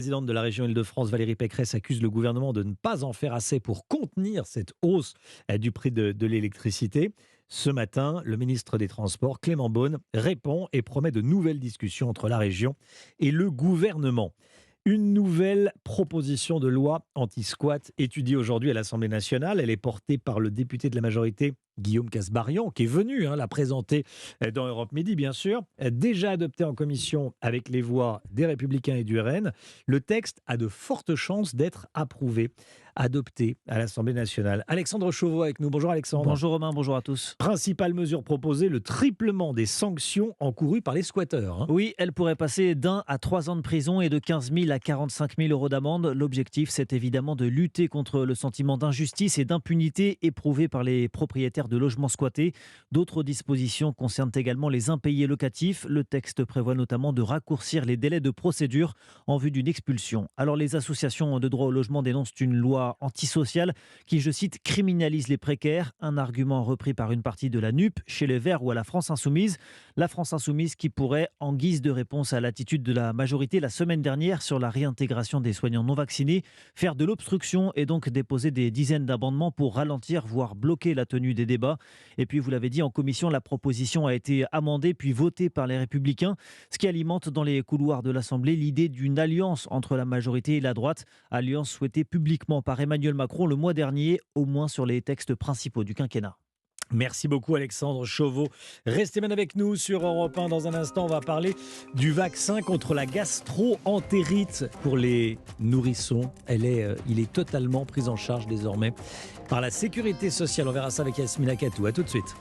La présidente de la région Île-de-France, Valérie Pécresse, accuse le gouvernement de ne pas en faire assez pour contenir cette hausse du prix de l'électricité. Ce matin, le ministre des Transports, Clément Beaune, répond et promet de nouvelles discussions entre la région et le gouvernement. Une nouvelle proposition de loi anti-squat étudiée aujourd'hui à l'Assemblée nationale. Elle est portée par le député de la majorité, Guillaume Kasbarian, qui est venu la présenter dans Europe Midi, bien sûr. Déjà adopté en commission avec les voix des Républicains et du RN, le texte a de fortes chances d'être approuvé, adopté à l'Assemblée nationale. Alexandre Chauveau avec nous. Bonjour Alexandre. Bonjour Romain, bonjour à tous. Principale mesure proposée, le triplement des sanctions encourues par les squatteurs. Oui, elle pourrait passer d'1 à 3 ans de prison et de 15 000 à 45 000 euros d'amende. L'objectif, c'est évidemment de lutter contre le sentiment d'injustice et d'impunité éprouvé par les propriétaires de logements squattés. D'autres dispositions concernent également les impayés locatifs. Le texte prévoit notamment de raccourcir les délais de procédure en vue d'une expulsion. Alors les associations de droit au logement dénoncent une loi antisociale qui, je cite, criminalise les précaires. Un argument repris par une partie de la NUP, chez les Verts ou à la France Insoumise. La France Insoumise qui pourrait, en guise de réponse à l'attitude de la majorité la semaine dernière sur la réintégration des soignants non vaccinés, faire de l'obstruction et donc déposer des dizaines d'amendements pour ralentir, voire bloquer la tenue des débats. Et puis, vous l'avez dit, en commission, la proposition a été amendée puis votée par les Républicains, ce qui alimente dans les couloirs de l'Assemblée l'idée d'une alliance entre la majorité et la droite, alliance souhaitée publiquement par Emmanuel Macron le mois dernier, au moins sur les textes principaux du quinquennat. Merci beaucoup Alexandre Chauveau. Restez bien avec nous sur Europe 1. Dans un instant, on va parler du vaccin contre la gastro-entérite pour les nourrissons. Il est totalement pris en charge désormais par la sécurité sociale. On verra ça avec Yasmina Katou. À tout de suite.